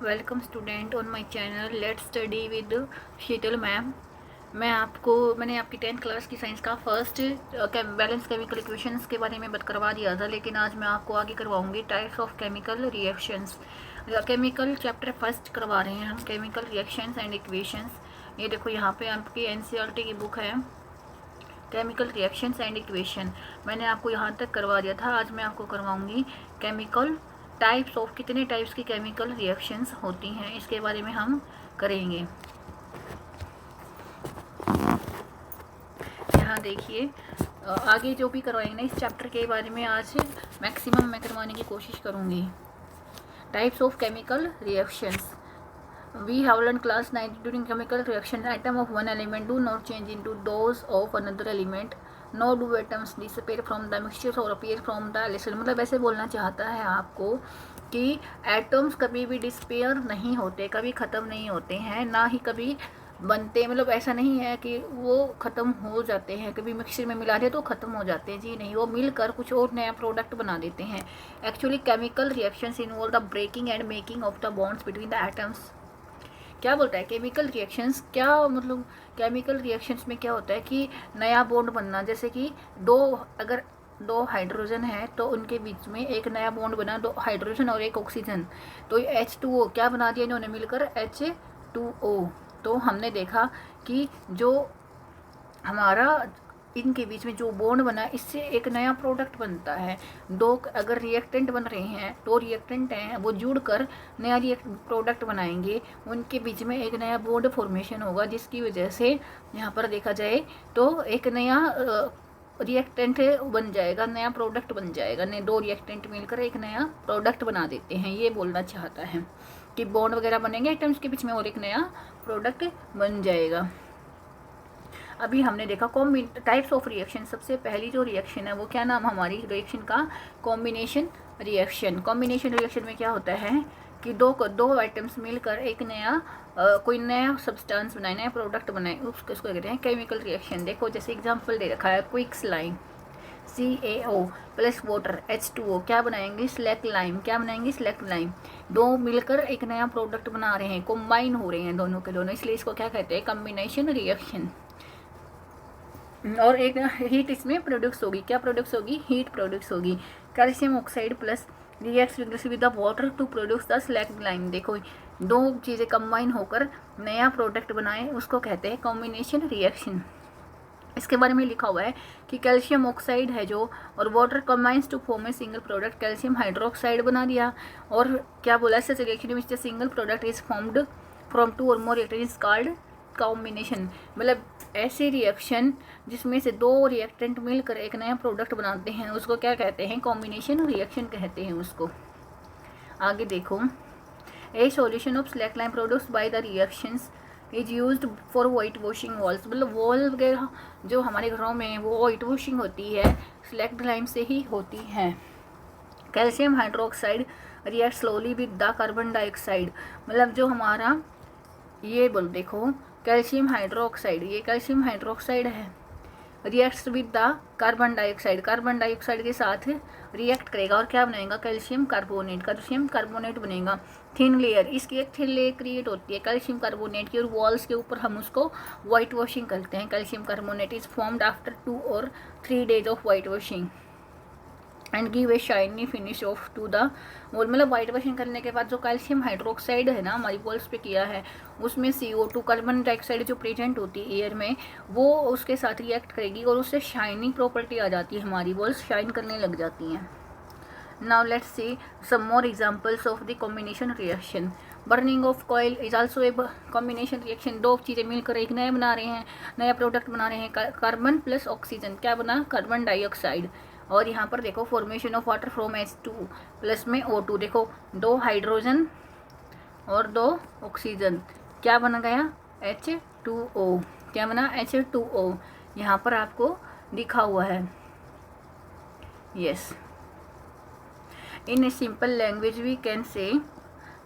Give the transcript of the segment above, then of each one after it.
Welcome student on my channel let's study with Sheetal ma'am. मैंने आपकी 10th class की science का first balance chemical equations के बारे में बात करवा दिया था, लेकिन आज मैं आपको आगे करवाऊंगी types of chemical reactions. Chemical chapter first करवा रहे हैं हम, केमिकल रिएक्शंस एंड इक्वेशंस। ये देखो यहाँ पे आपकी एनसीईआरटी की बुक है केमिकल रिएक्शंस एंड इक्वेशन। मैंने आपको यहाँ तक करवा दिया था, आज मैं आपको करवाऊंगी केमिकल टाइप्स ऑफ, कितने टाइप्स की केमिकल रिएक्शंस होती हैं इसके बारे में हम करेंगे। यहाँ देखिए आगे जो भी करवाएंगे ना इस चैप्टर के बारे में आज मैक्सिमम मैं करवाने की कोशिश करूँगी। Types of chemical reactions we have learned class 9 during chemical reaction atom of one element do not change into those of another element nor do atoms disappear from the mixture or appear from the elixir। मतलब ऐसे बोलना चाहता है आपको कि atoms कभी भी despair नहीं होते, कभी ख़त्म नहीं होते हैं, ना ही कभी बनते। मतलब ऐसा नहीं है कि वो ख़त्म हो जाते हैं, कभी मिक्सचर में मिला दे तो ख़त्म हो जाते हैं, जी नहीं, वो मिलकर कुछ और नया प्रोडक्ट बना देते हैं। Actually chemical reactions involve the breaking and making of the bonds between the atoms. क्या बोलता है केमिकल रिएक्शंस, क्या मतलब केमिकल रिएक्शंस में क्या होता है कि नया बॉन्ड बनना। जैसे कि अगर दो हाइड्रोजन है तो उनके बीच में एक नया बॉन्ड बना, दो हाइड्रोजन और एक ऑक्सीजन, तो H2O क्या बना दिया इन्होंने मिलकर, H2O। तो हमने देखा कि जो हमारा इनके बीच में जो बॉन्ड बना इससे एक नया प्रोडक्ट बनता है। दो अगर रिएक्टेंट बन रहे हैं, दो रिएक्टेंट हैं, वो जुड़कर नया प्रोडक्ट बनाएंगे, उनके बीच में एक नया बॉन्ड फॉर्मेशन होगा, जिसकी वजह से यहाँ पर देखा जाए तो एक नया रिएक्टेंट बन जाएगा, नया प्रोडक्ट बन जाएगा। ने दो रिएक्टेंट मिलकर एक नया प्रोडक्ट बना देते हैं, ये बोलना चाहता है कि बॉन्ड वगैरह बनेंगे एटम्स के बीच में और एक नया प्रोडक्ट बन जाएगा। अभी हमने देखा टाइप्स ऑफ रिएक्शन। सबसे पहली जो रिएक्शन है वो क्या नाम हमारी रिएक्शन का, कॉम्बिनेशन रिएक्शन। कॉम्बिनेशन रिएक्शन में क्या होता है कि दो आइटम्स मिलकर एक नया कोई नया सब्सटेंस बनाए, नया प्रोडक्ट बनाए, उसको कहते हैं केमिकल रिएक्शन। देखो जैसे एग्जांपल दे रखा है, quick slime CaO plus water H2O क्या बनाएंगे, स्लैक लाइम। क्या बनाएंगे, स्लैक लाइम। दो मिलकर एक नया प्रोडक्ट बना रहे हैं, कॉम्बाइन हो रहे हैं दोनों के दोनों, इसलिए इसको क्या कहते हैं, कॉम्बिनेशन रिएक्शन। और एक हीट इसमें प्रोड्यूस होगी, क्या प्रोड्यूस होगी, हीट प्रोड्यूस होगी। Calcium oxide plus reacts with the water to produce the slag lime. देखो दो चीज़ें कंबाइन होकर नया प्रोडक्ट बनाए, उसको कहते हैं कॉम्बिनेशन रिएक्शन। इसके बारे में लिखा हुआ है कि कैल्शियम ऑक्साइड है जो और water combines to form a single product, calcium hydroxide बना दिया। और क्या बोला, such reaction which the single product is formed from two or more reactant is called combination. मतलब ऐसी रिएक्शन जिसमें से दो रिएक्टेंट मिलकर एक नया प्रोडक्ट बनाते हैं, उसको क्या कहते हैं, कॉम्बिनेशन रिएक्शन कहते हैं उसको। आगे देखो, ए solution of slack lime produced by the reactions is used for white washing walls. मतलब वॉल वगैरह जो हमारे घरों में वो वाइट वॉशिंग होती है स्लैक लाइम से ही होती है। Calcium hydroxide react slowly with the carbon dioxide. मतलब जो हमारा ये बोल देखो कैल्शियम हाइड्रोक्साइड, ये कैल्शियम हाइड्रोक्साइड है, reacts with the carbon dioxide, carbon dioxide के साथ रिएक्ट करेगा और क्या बनाएगा, कैल्शियम कार्बोनेट, कैल्शियम कार्बोनेट बनेगा। थिन लेयर, इसकी एक थिन लेयर क्रिएट होती है कैल्शियम कार्बोनेट की, और वॉल्स के ऊपर हम उसको वाइट वॉशिंग करते हैं। Calcium carbonate is formed after 2 or 3 days of white washing and give a shiny finish of to the wall. मतलब वाइट वॉशिंग करने के बाद जो कैल्शियम हाइड्रोक्साइड है ना हमारी वॉल्स पे किया है, उसमें CO2 कार्बन डाइऑक्साइड जो प्रेजेंट होती है एयर में, वो उसके साथ रिएक्ट करेगी और उससे शाइनिंग प्रॉपर्टी आ जाती है, हमारी वॉल्स शाइन करने लग जाती हैं। Now let's see some more examples of the combination reaction. Burning of coal is also a combination reaction. दो चीज़ें मिलकर एक नया बना रहे हैं, नया प्रोडक्ट बना रहे हैं। कार्बन प्लस ऑक्सीजन क्या बना, कार्बन डाइऑक्साइड। और यहाँ पर देखो formation of water from H2 plus में O2। देखो दो हाइड्रोजन और दो ऑक्सीजन, क्या बन गया, H2O। क्या बना, H2O। यहाँ पर आपको दिखा हुआ है, yes. In a simple language we can say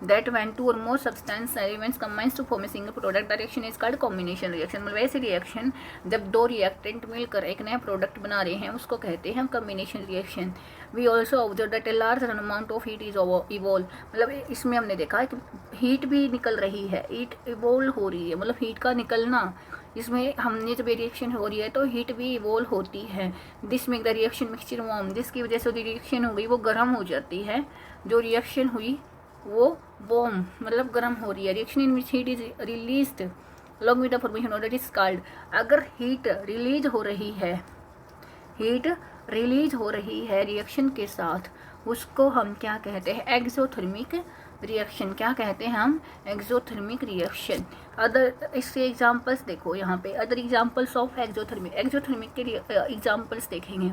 that when two or more substance elements combines to form a single product the reaction is called combination reaction. मतलब ऐसे रिएक्शन जब दो रिएक्टेंट मिलकर एक नया प्रोडक्ट बना रहे हैं उसको कहते हैं combination reaction. We also observe that a large amount of heat is evolve. मतलब इसमें हमने देखा है कि हीट भी निकल रही है, हीट इवॉल्व हो रही है, मतलब हीट का निकलना, इसमें हमने जब रिएक्शन हो रही है तो हीट भी इवॉल्व होती है। This make the reaction mixture warm, जिसकी वजह से जो रिएक्शन हो गई वो गर्म हो जाती है, जो रिएक्शन हुई वो वार्म मतलब गर्म हो रही है। Reaction in which heat is released along with the formation of that is called. अगर हीट रिलीज हो रही है, हीट रिलीज हो रही है रिएक्शन के साथ, उसको हम क्या कहते हैं, एक्सोथर्मिक रिएक्शन। क्या कहते हैं हम, एक्सोथर्मिक रिएक्शन। अदर इसके एग्जांपल्स देखो यहाँ पे, other examples of exothermic, exothermic के एग्जांपल्स देखेंगे।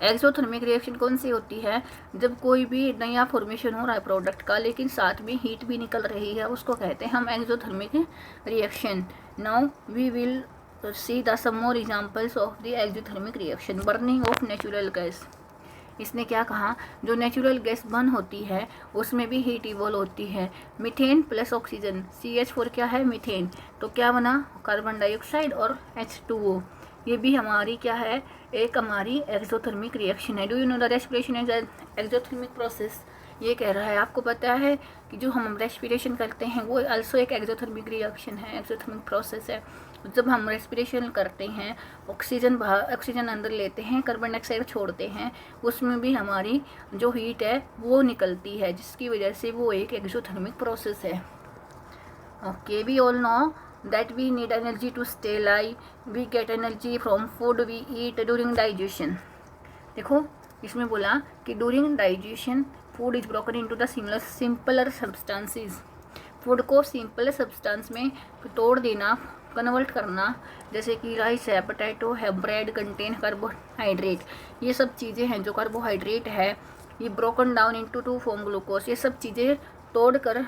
एक्सोथर्मिक रिएक्शन कौन सी होती है, जब कोई भी नया फॉर्मेशन हो रहा है प्रोडक्ट का लेकिन साथ में हीट भी निकल रही है, उसको कहते हैं हम exothermic reaction. Now we will see the some more examples of the exothermic reaction. Burning of natural gas, इसने क्या कहा, जो नेचुरल गैस बर्न होती है उसमें भी हीट इवॉल्व होती है। मीथेन प्लस ऑक्सीजन, CH4 क्या है, मीथेन, तो क्या बना, कार्बन डाइऑक्साइड और H2O। ये भी हमारी क्या है, एक हमारी एक्सोथर्मिक रिएक्शन है। Do you know the respiration is exothermic process. ये कह रहा है आपको पता है कि जो हम रेस्पिरेशन करते हैं वो अल्सो एक एक्सोथर्मिक रिएक्शन है, एक्सोथर्मिक प्रोसेस है। जब हम रेस्पिरेशन करते हैं, ऑक्सीजन अंदर लेते हैं, कार्बन डाइऑक्साइड छोड़ते हैं, उसमें भी हमारी जो हीट है वो निकलती है, जिसकी वजह से वो एक एक्सोथर्मिक प्रोसेस है। Okay, we all know that we need energy to stay alive. We get energy from food we eat during digestion. देखो इसमें बोला कि during digestion food is broken into the simpler substances. Food को simple substance में तोड़ देना, convert करना, जैसे कि राइस है, पोटैटो है, ब्रेड कंटेन कार्बोहाइड्रेट, ये सब चीज़ें हैं जो कार्बोहाइड्रेट है, ये broken down into two form glucose. ये सब चीज़ें तोड़कर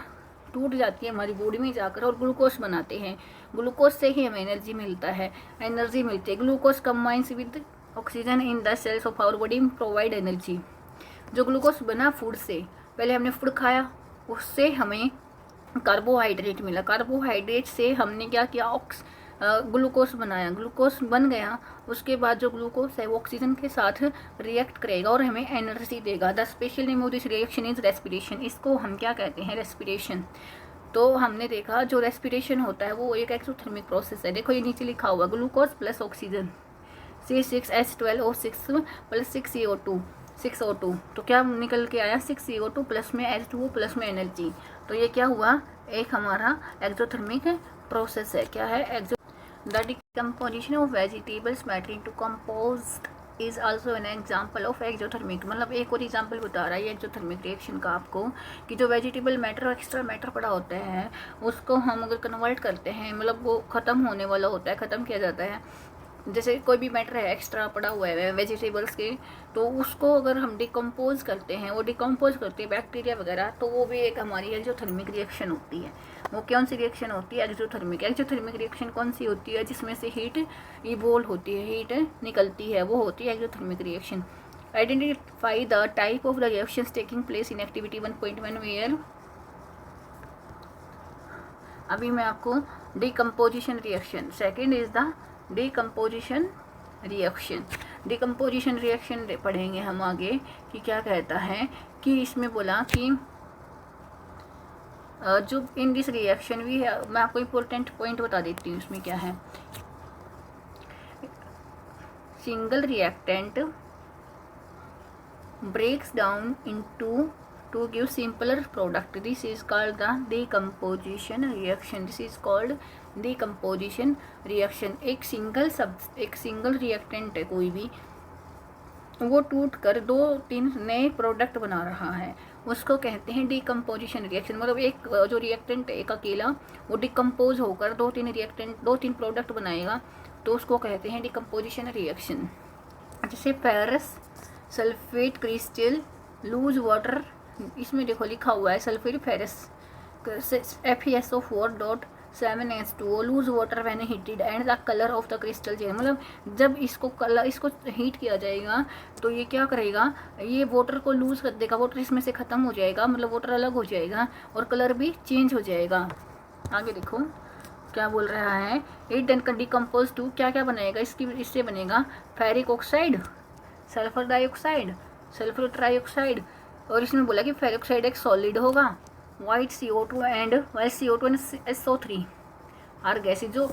टूट जाती है हमारी बॉडी में जाकर और ग्लूकोज बनाते हैं। ग्लूकोज से ही हमें एनर्जी मिलता है, एनर्जी मिलती है। Glucose combines with oxygen in the cells of our body provide energy. जो ग्लूकोज बना फूड से, पहले हमने फूड खाया, उससे हमें कार्बोहाइड्रेट मिला, कार्बोहाइड्रेट से हमने क्या किया, ग्लूकोज बनाया, ग्लूकोज बन गया, उसके बाद जो ग्लूकोज है वो ऑक्सीजन के साथ रिएक्ट करेगा और हमें एनर्जी देगा। The special name of this reaction is respiration. इसको हम क्या कहते हैं, रेस्पिरेशन। तो हमने देखा जो रेस्पिरेशन होता है वो एक एक्सोथर्मिक प्रोसेस है। देखो ये नीचे लिखा हुआ, glucose plus oxygen, C6H12O6 plus 6CO2, तो क्या निकल के आया, 6CO2 प्लस में H2O प्लस में एनर्जी। तो ये क्या हुआ, एक हमारा एक्सोथर्मिक प्रोसेस है। क्या है, एक्सो The decomposition of vegetables matter into compost is also an example of exothermic। मतलब एक और एग्जाम्पल बता रहा है ये एक्सोथर्मिक रिएक्शन का आपको, कि जो वेजिटेबल मैटर और एक्स्ट्रा मैटर पड़ा होता है उसको हम अगर कन्वर्ट करते हैं, मतलब वो ख़त्म होने वाला होता है, ख़त्म किया जाता है, जैसे कोई भी मैटर है एक्स्ट्रा पड़ा हुआ है वेजिटेबल्स के, तो उसको अगर हम डिकम्पोज करते हैं, वो डिकम्पोज करते हैं बैक्टीरिया वगैरह, तो वो भी एक हमारी एक्सोथर्मिक रिएक्शन होती है। वो कौन सी रिएक्शन होती है, एक्सोथर्मिक। एक्सोथर्मिक रिएक्शन कौन सी होती है, जिसमें से हीट इवॉल्व होती है, हीट निकलती है, वो होती है exothermic reaction. Identify the type of the reactions taking place in activity 1.1 where. अभी मैं आपको decomposition reaction, second is the decomposition reaction. Decomposition reaction पढ़ेंगे हम आगे कि क्या कहता है, कि इसमें बोला कि जो इन दिस रिएक्शन भी है, मैं आपको इम्पोर्टेंट पॉइंट बता देती हूँ इसमें क्या है। Single reactant breaks down into to give simpler product. This is called the decomposition reaction. This is called decomposition reaction. एक सिंगल रिएक्टेंट है कोई भी, वो टूट कर 2-3 नए प्रोडक्ट बना रहा है, उसको कहते हैं डिकम्पोजिशन रिएक्शन। मतलब एक जो रिएक्टेंट एक अकेला वो डिकम्पोज होकर 2-3 प्रोडक्ट बनाएगा, तो उसको कहते हैं डिकम्पोजिशन रिएक्शन। जैसे ferrous sulphate crystal loose water, इसमें देखो लिखा हुआ है sulphate ferrous FeSO4 7H2O loose water when heated and the colour of the crystal change. मतलब जब इसको हीट किया जाएगा तो ये क्या करेगा, ये वाटर को लूज कर देगा, वाटर इसमें से ख़त्म हो जाएगा, मतलब वाटर अलग हो जाएगा और कलर भी चेंज हो जाएगा। आगे देखो क्या बोल रहा है, इट देन डिकम्पोज टू, क्या क्या बनाएगा इससे बनेगा ferric oxide, sulphur dioxide, sulphur trioxide, और इसमें बोला कि फेरिक ऑक्साइड एक सॉलिड होगा, white CO2 and CO2 and SO3 are gases. जो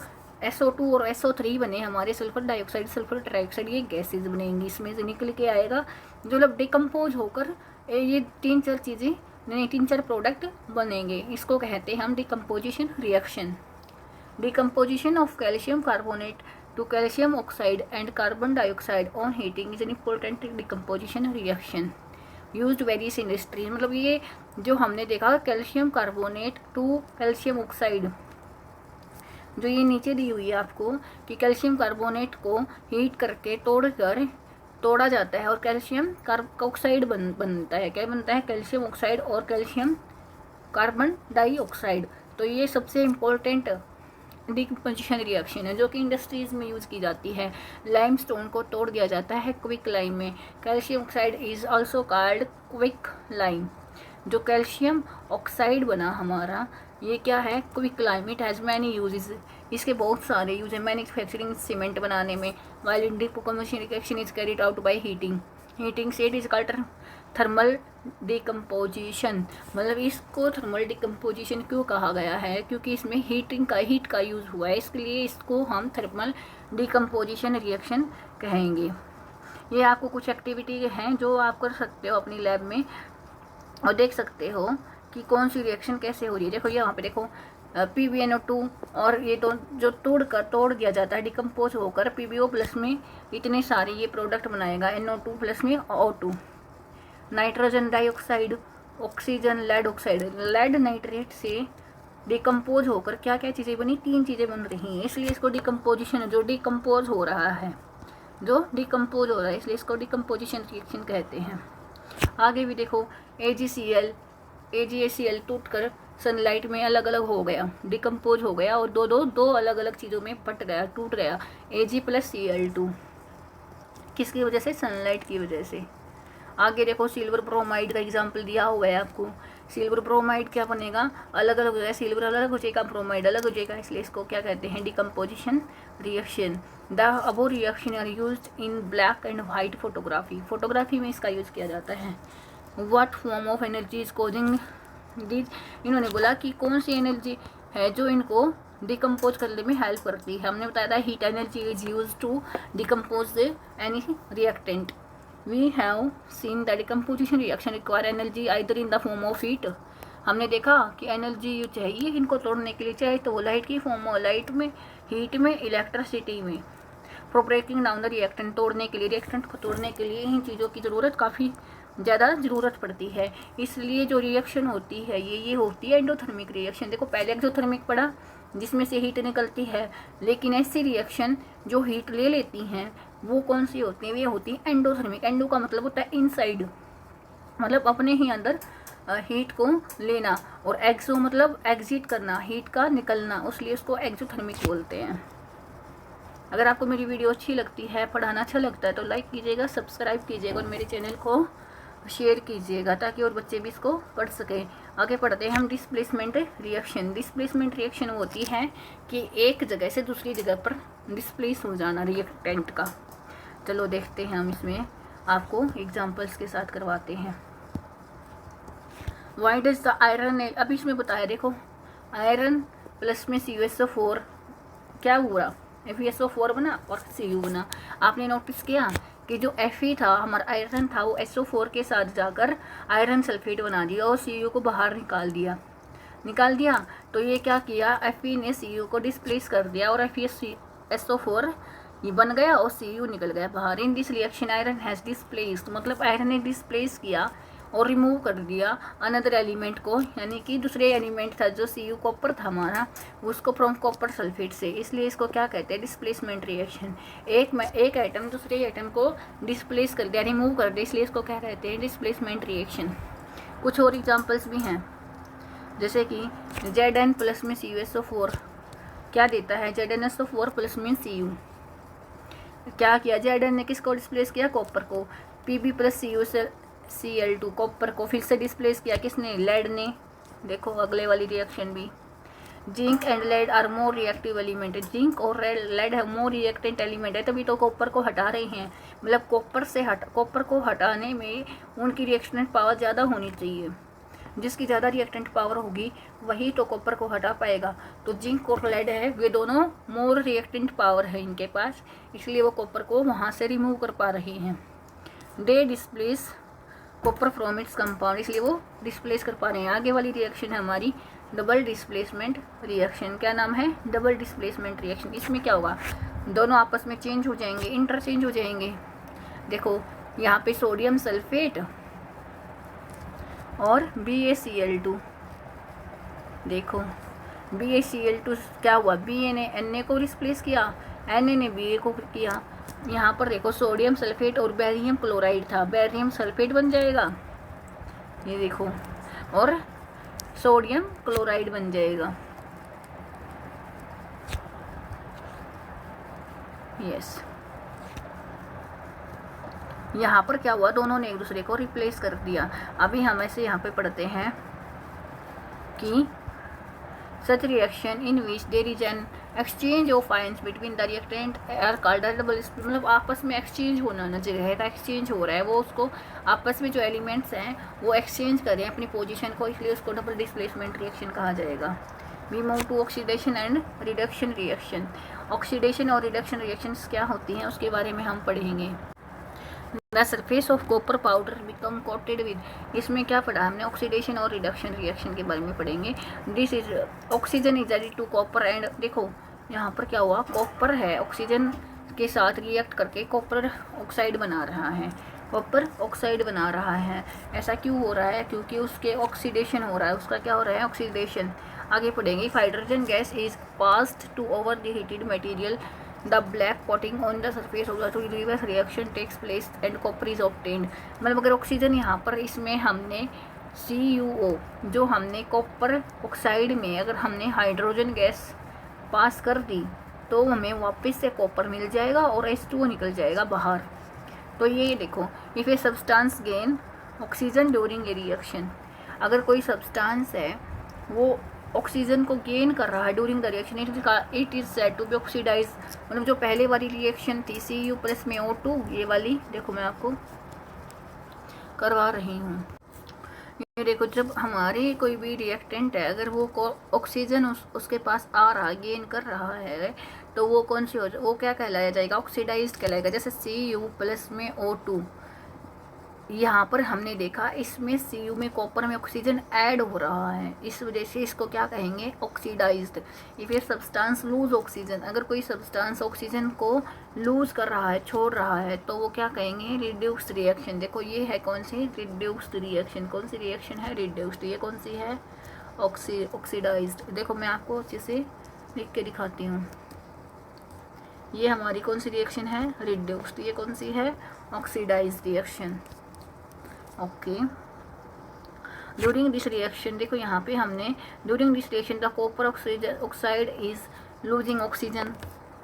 SO2 और SO3 बने हमारे सल्फर डाइऑक्साइड, सल्फर ट्राइऑक्साइड, ये गैसेज बनेंगी, इसमें से निकल के आएगा जो मतलब डिकम्पोज होकर ये 3-4 चीज़ें नहीं 3-4 प्रोडक्ट बनेंगे। इसको कहते हैं हम decomposition reaction. Decomposition of calcium carbonate to calcium oxide and carbon dioxide on heating is an important decomposition reaction used various industries। मतलब ये जो हमने देखा calcium carbonate to calcium oxide, जो ये नीचे दी हुई है आपको कि कैल्शियम कार्बोनेट को हीट करके तोड़ा जाता है और कैल्शियम ऑक्साइड बनता है। क्या बनता है, कैल्शियम ऑक्साइड और कैल्शियम कार्बन डाइऑक्साइड। तो ये सबसे इम्पोर्टेंट डिकम्पोजिशन रिएक्शन है जो कि इंडस्ट्रीज़ में यूज़ की जाती है। लाइमस्टोन को तोड़ दिया जाता है क्विक लाइम में। Calcium oxide is also called quick lime. जो कैल्शियम ऑक्साइड बना हमारा, ये क्या है, quick lime. It has many uses, इसके बहुत सारे यूज है मैन्युफैक्चरिंग सीमेंट बनाने में। While in decomposition reaction is carried out by heating से it is called thermal decomposition. मतलब इसको थर्मल डिकम्पोजिशन क्यों कहा गया है, क्योंकि इसमें हीट का यूज़ हुआ है, इसके लिए इसको हम थर्मल डिकम्पोजिशन रिएक्शन कहेंगे। ये आपको कुछ एक्टिविटी हैं जो आप कर सकते हो अपनी लैब में और देख सकते हो कि कौन सी रिएक्शन कैसे हो रही है। देखो यहाँ पे देखो PbNO2 और ये तो जो तोड़ दिया जाता है डिकम्पोज होकर PbO प्लस में इतने सारे ये प्रोडक्ट बनाएगा, NO2 प्लस में O2। Nitrogen dioxide, oxygen, lead oxide, lead nitrate से डिकम्पोज होकर क्या क्या चीज़ें बनी, 3 चीज़ें बन रही हैं, इसलिए इसको डिकम्पोजिशन, जो डिकम्पोज हो रहा है इसलिए इसको डिकम्पोजिशन रिएक्शन कहते हैं। आगे भी देखो AgAcl टूटकर सनलाइट में अलग अलग हो गया, डिकम्पोज हो गया और दो अलग अलग चीज़ों में फट गया, टूट गया। Ag + Cl2 किसकी वजह से, सनलाइट की वजह से। आगे देखो सिल्वर ब्रोमाइड का एग्जाम्पल दिया हुआ है आपको। सिल्वर ब्रोमाइड क्या बनेगा, अलग अलग हो जाएगा, सिल्वर अलग हो जाएगा, ब्रोमाइड अलग हो जाएगा, इसलिए इसको क्या कहते हैं, decomposition reaction. The above reaction are used in black and white photography में इसका यूज़ किया जाता है। What form of energy is causing this, इन्होंने बोला कि कौन सी एनर्जी है जो इनको डिकम्पोज करने में हेल्प करती है। हमने बताया था heat energy is use to decompose any reactant. We have seen that decomposition reaction require energy either in the form of heat। हमने देखा कि एनर्जी चाहिए इनको तोड़ने के लिए, चाहे तो वो लाइट की फॉर्म हो, लाइट में, हीट में, इलेक्ट्रिसिटी में। For breaking down the reactant, तोड़ने के लिए, रिएक्टेंट को तोड़ने के लिए इन चीज़ों की ज़रूरत काफ़ी ज़्यादा ज़रूरत पड़ती है। इसलिए जो रिएक्शन होती है ये होती है एंडोथर्मिक रिएक्शन। देखो पहले एक्सोथर्मिक पढ़ा जिसमें से हीट निकलती है, लेकिन ऐसी रिएक्शन जो हीट ले लेती हैं वो कौन सी होती है, ये होती है एंडोथर्मिक। एंडो का मतलब होता है इनसाइड, मतलब अपने ही अंदर हीट को लेना, और एक्सो मतलब एग्जिट करना, हीट का निकलना, इसलिए उसको एक्सोथर्मिक बोलते हैं। अगर आपको मेरी वीडियो अच्छी लगती है, पढ़ाना अच्छा लगता है तो लाइक कीजिएगा, सब्सक्राइब कीजिएगा और मेरे चैनल को शेयर कीजिएगा ताकि और बच्चे भी इसको पढ़ सकें। आगे पढ़ते हैं हम डिस्प्लेसमेंट रिएक्शन। डिस्प्लेसमेंट रिएक्शन होती है कि एक जगह से दूसरी जगह पर डिस्प्लेस हो जाना रिएक्टेंट का। चलो देखते हैं, हम इसमें आपको एग्जांपल्स के साथ करवाते हैं। वाई डज द आयरन, अब इसमें बताया देखो आयरन प्लस में CuSO4 क्या हुआ, FeSO4 बना और Cu बना। आपने नोटिस किया कि जो Fe था हमारा आयरन था वो SO4 के साथ जाकर आयरन सल्फेट बना दिया और Cu को बाहर निकाल दिया। तो ये क्या किया, Fe ने Cu को डिस्प्लेस कर दिया और FeSO4 ये बन गया और Cu निकल गया बाहर। In this reaction iron has displaced, मतलब आयरन ने डिस्प्लेस किया और रिमूव कर दिया अनदर एलिमेंट को, यानी कि दूसरे एलिमेंट था जो Cu कॉपर था हमारा, उसको फ्रॉम कॉपर सल्फेट से। इसलिए इसको क्या कहते हैं, डिस्प्लेसमेंट रिएक्शन। एक आइटम दूसरे आइटम को डिस्प्लेस कर दिया, रिमूव कर दिया, इसलिए इसको क्या कहते हैं, डिस्प्लेसमेंट रिएक्शन। कुछ और एग्जाम्पल्स भी हैं जैसे कि Zn प्लस में CuSO4 क्या देता है, ZnSO4 प्लस मीन Cu। क्या किया, Zn ने किसको डिस्प्लेस किया, कॉपर को। Pb प्लस Cu से Cl2 कॉपर को फिर से डिस्प्लेस किया किसने, लेड ने। देखो अगले वाली रिएक्शन भी, zinc and lead are more reactive element. Zinc और लेड है मोर रिएक्टेंट एलिमेंट है, तभी तो कॉपर को हटा रहे हैं। मतलब कॉपर को हटाने में उनकी रिएक्टेंट पावर ज़्यादा होनी चाहिए। जिसकी ज़्यादा रिएक्टेंट पावर होगी वही तो कॉपर को हटा पाएगा। तो जिंक और लेड है वे दोनों मोर रिएक्टेंट पावर है इनके पास, इसलिए वो कॉपर को वहाँ से रिमूव कर पा रहे हैं। They displace copper from its compound, इसलिए वो डिस्प्लेस कर पा रहे हैं। आगे वाली रिएक्शन है हमारी डबल डिस्प्लेसमेंट रिएक्शन। क्या नाम है, डबल डिस्प्लेसमेंट रिएक्शन। इसमें क्या होगा, दोनों आपस में चेंज हो जाएंगे, इंटरचेंज हो जाएंगे। देखो यहाँ पे सोडियम सल्फेट और BaCl2, देखो BaCl2 क्या हुआ, Ba ने Na को रिप्लेस किया, Na ने Ba को किया। यहाँ पर देखो सोडियम सल्फेट और बेरियम क्लोराइड था, बेरियम सल्फेट बन जाएगा, ये देखो, और सोडियम क्लोराइड बन जाएगा। यस, यहाँ पर क्या हुआ, दोनों ने एक दूसरे को रिप्लेस कर दिया। अभी हम ऐसे यहाँ पे पढ़ते हैं कि such reaction in which there is an exchange of ions between the reactant are called double, मतलब आपस में एक्सचेंज होना न जगह है, एक्सचेंज हो रहा है, वो उसको आपस में जो एलिमेंट्स हैं वो एक्सचेंज कर रहे हैं अपनी पोजीशन को, इसलिए उसको डबल डिस्प्लेसमेंट रिएक्शन कहा जाएगा। We move to oxidation and reduction reaction. Oxidation और रिडक्शन रिएक्शंस क्या होती हैं उसके बारे में हम पढ़ेंगे। The surface of copper powder become coated with, इसमें क्या पढ़ा हमने, ऑक्सीडेशन और रिडक्शन रिएक्शन के बारे में पढ़ेंगे। This is oxygen is added to copper and, देखो यहाँ पर क्या हुआ, कॉपर है ऑक्सीजन के साथ रिएक्ट करके कॉपर ऑक्साइड बना रहा है, कॉपर ऑक्साइड बना रहा है। ऐसा क्यों हो रहा है, क्योंकि उसके ऑक्सीडेशन हो रहा है, उसका क्या हो रहा है, ऑक्सीडेशन। आगे पढ़ेंगे, if hydrogen gas is passed to over the heated material the black coating on the surface of the reverse reaction takes place and copper is obtained. मतलब अगर ऑक्सीजन यहाँ पर इसमें हमने CuO जो हमने कॉपर ऑक्साइड में अगर हमने हाइड्रोजन गैस पास कर दी तो हमें वापस से कॉपर मिल जाएगा और H2O निकल जाएगा बाहर। तो ये देखो, if a substance gain oxygen during a reaction, अगर कोई सब्सटेंस है वो ऑक्सीजन को गेन कर रहा है during the reaction, it is said to be oxidise. मतलब जो पहले वाली रिएक्शन थी Cu प्लस में O2, ये वाली देखो मैं आपको करवा रही हूँ। ये देखो, जब हमारी कोई भी रिएक्टेंट है अगर वो ऑक्सीजन उसके पास आ रहा है, गेन कर रहा है, तो वो कौन सी वो क्या कहलाया जाएगा, ऑक्सीडाइज्ड कहलाएगा। जैसे Cu प्लस में O2, यहाँ पर हमने देखा इसमें Cu में कॉपर में ऑक्सीजन ऐड हो रहा है, इस वजह से इसको क्या कहेंगे, ऑक्सीडाइज्ड। इफ ये सब्सटेंस लूज ऑक्सीजन, अगर कोई सब्सटेंस ऑक्सीजन को लूज कर रहा है, छोड़ रहा है, तो वो क्या कहेंगे, रिड्यूस्ड रिएक्शन। देखो ये है कौन सी, रिड्यूस्ड रिएक्शन। कौन सी रिएक्शन है, रिड्यूस्ड। ये कौन सी है, ऑक्सीडाइज्ड। देखो मैं आपको अच्छे से लिख के दिखाती हूँ, ये हमारी कौन सी रिएक्शन है, रिड्यूस्ड। ये कौन सी है, oxidised reaction. Okay, during this reaction, देखो यहाँ पे हमने during this reaction the copper oxide is losing oxygen,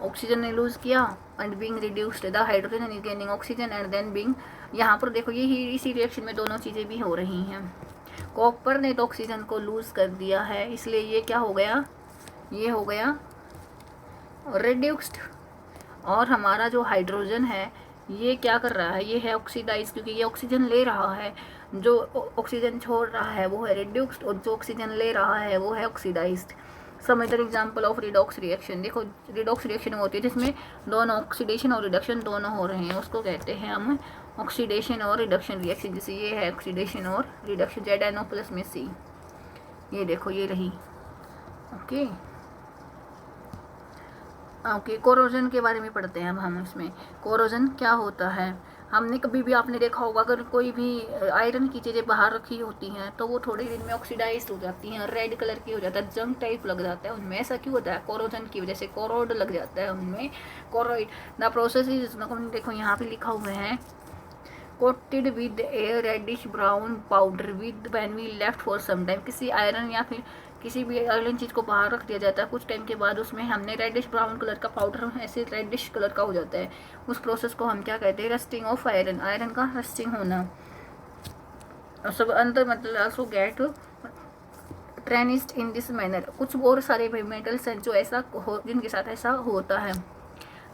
oxygen ने लूज किया and being reduced, the hydrogen is gaining oxygen and then being, यहाँ पर देखो यही इसी रिएक्शन में दोनों चीज़ें भी हो रही हैं। कॉपर ने तो ऑक्सीजन को लूज कर दिया है, इसलिए ये क्या हो गया, ये हो गया रिड्यूस्ड। और हमारा जो हाइड्रोजन है ये क्या कर रहा है, ये है ऑक्सीडाइज, क्योंकि ये ऑक्सीजन ले रहा है, जो ऑक्सीजन छोड़ रहा है वो है रिड्यूस्ड और जो ऑक्सीजन ले रहा है वो है oxidised. Some other example of redox reaction, देखो रिडॉक्स रिएक्शन होती है जिसमें दोनों ऑक्सीडेशन और रिडक्शन दोनों हो रहे हैं, उसको कहते हैं हम ऑक्सीडेशन और रिडक्शन रिएक्शन। जैसे ये है ऑक्सीडेशन और रिडक्शन, ZnO प्लस में C, ये देखो ये रही। ओके ओके, कोरोजन के बारे में पढ़ते हैं अब हम। इसमें कोरोजन क्या होता है, हमने कभी भी आपने देखा होगा अगर कोई भी आयरन की चीज़ें बाहर रखी होती हैं तो वो थोड़े दिन में ऑक्सीडाइज हो जाती हैं, रेड कलर की हो जाता है, जंग टाइप लग जाता है उनमें। ऐसा क्यों होता है, कोरोजन की वजह से, कोरोड लग जाता है उनमें, कोरोइड। द प्रोसेस इज, देखो यहाँ पे लिखा हुआ है, coated with a reddish brown powder with when we left for some time, किसी आयरन या फिर किसी भी आयरन चीज़ को बाहर रख दिया जाता है, कुछ टाइम के बाद उसमें हमने रेडिश ब्राउन कलर का पाउडर ऐसे रेडिश कलर का हो जाता है, उस प्रोसेस को हम क्या कहते हैं, रस्टिंग ऑफ आयरन, आयरन का रस्टिंग होना। और सब अंदर मतलब also get trained in this manner. कुछ और सारे मेटल्स हैं जो ऐसा जिनके साथ ऐसा होता है,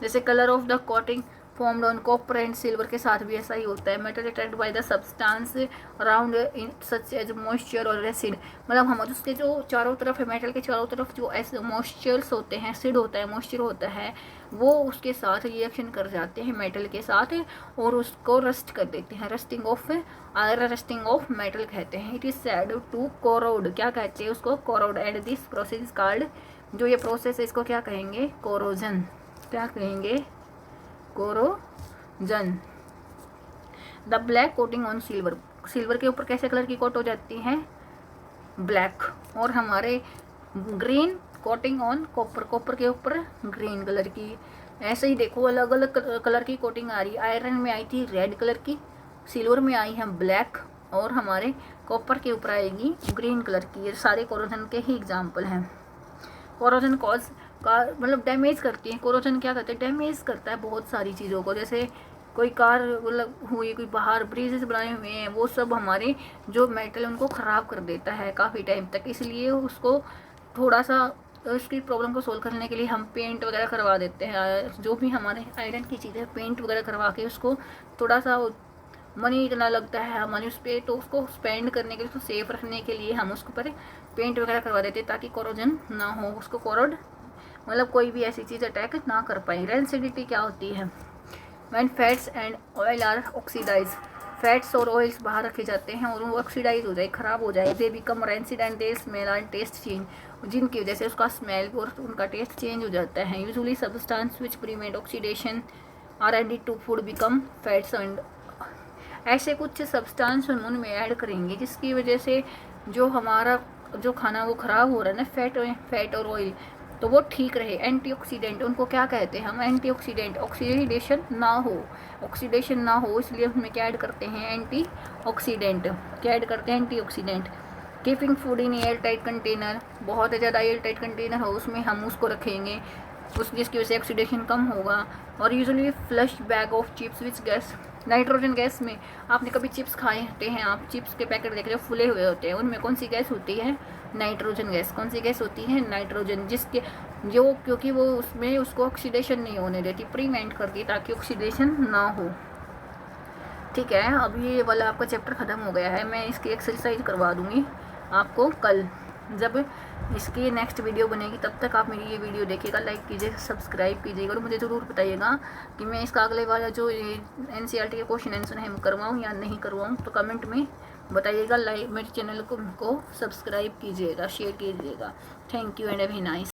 जैसे colour of the coating formed on copper and silver के साथ भी ऐसा ही होता है। Metal attract by the substance around in such as moisture और एसिड, मतलब हम उसके जो चारों तरफ है, मेटल के चारों तरफ जो ऐसे मॉइस्चर्स होते हैं, एसिड होता है, मॉइस्चर होता है, वो उसके साथ रिएक्शन कर जाते हैं मेटल के साथ और उसको रस्ट कर देते हैं। Rusting of iron, rusting of metal कहते हैं। It is said to corrode, क्या कहते हैं उसको, corrode, and this process called, जो ये प्रोसेस है इसको क्या कहेंगे, कोरोजन, क्या कहेंगे, corrosion. The black coating on silver, silver के ऊपर कैसे कलर की कोट हो जाती है, ब्लैक। और हमारे green coating on copper, copper के ऊपर ग्रीन कलर की। ऐसे ही देखो अलग अलग कलर की कोटिंग आ रही है। आयरन में आई थी रेड कलर की, सिल्वर में आई है ब्लैक, और हमारे कॉपर के ऊपर आएगी ग्रीन कलर की। ये सारे कोरोजन के ही एग्जाम्पल हैं। कोरोजन कॉज का मतलब डैमेज करती है। कोरोजन क्या करता है, डैमेज करता है बहुत सारी चीज़ों को, जैसे कोई कार मतलब हुई, कोई बाहर ब्रिजेस बनाए हुए हैं, वो सब हमारे जो मेटल उनको ख़राब कर देता है काफ़ी टाइम तक। इसलिए उसको थोड़ा सा उसकी प्रॉब्लम को सोल्व करने के लिए हम पेंट वगैरह करवा देते हैं। जो भी हमारे आयरन की चीज़ें पेंट वगैरह करवा के उसको थोड़ा सा मनी इतना लगता है हमारे उस पर, तो उसको स्पेंड करने के लिए, उसको सेफ रखने के लिए हम उसको पर पेंट वगैरह करवा देते हैं ताकि कोरोजन ना हो, उसको कोरोड मतलब कोई भी ऐसी चीज़ अटैक ना कर पाए। रेंसिडिटी क्या होती है, when fats and oil are oxidise, fats और ऑयल्स बाहर रखे जाते हैं और वो ऑक्सीडाइज हो जाए, ख़राब हो जाए, they become rancid and they smell and taste change, जिनकी वजह से उसका स्मेल और उनका टेस्ट चेंज हो जाता है। Usually substance which prevent oxidation are added to food become fats and, ऐसे कुछ सब्सटेंस हम उनमें ऐड करेंगे जिसकी वजह से जो हमारा जो खाना वो ख़राब हो रहा है ना, फैट और ऑयल, तो वो ठीक रहे। एंटीऑक्सीडेंट उनको क्या कहते हैं हम, एंटीऑक्सीडेंट, ऑक्सीडेशन ना हो, ऑक्सीडेशन ना हो इसलिए उसमें क्या ऐड करते हैं, एंटीऑक्सीडेंट। क्या ऐड करते हैं, antioxidant. Keeping food in air tight container, बहुत ज़्यादा एयर टाइट कंटेनर हो उसमें हम उसको रखेंगे, उस जिसकी वजह से ऑक्सीडेशन कम होगा। और usually flush bag of chips which gas, nitrogen gas में, आपने कभी चिप्स खाए होते हैं, आप चिप्स के पैकेट देख रहे हो फुले हुए होते हैं, उनमें कौन सी गैस होती है, नाइट्रोजन गैस। कौन सी गैस होती है, नाइट्रोजन, जिसके जो क्योंकि वो उसमें उसको ऑक्सीडेशन नहीं होने देती, प्रीवेंट करती ताकि ऑक्सीडेशन ना हो। ठीक है, अब ये वाला आपका चैप्टर ख़त्म हो गया है। मैं इसकी एक्सरसाइज करवा दूँगी आपको कल, जब इसकी नेक्स्ट वीडियो बनेगी। तब तक आप मेरी ये वीडियो देखिएगा, लाइक कीजिएगा, सब्सक्राइब कीजिएगा और मुझे ज़रूर बताइएगा कि मैं इसका अगले वाला जो NCERT के क्वेश्चन आंसर है करवाऊँ या नहीं करवाऊँ, तो कमेंट में बताइएगा। लाइक मेरे चैनल को सब्सक्राइब कीजिएगा, शेयर कीजिएगा। Thank you and have a nice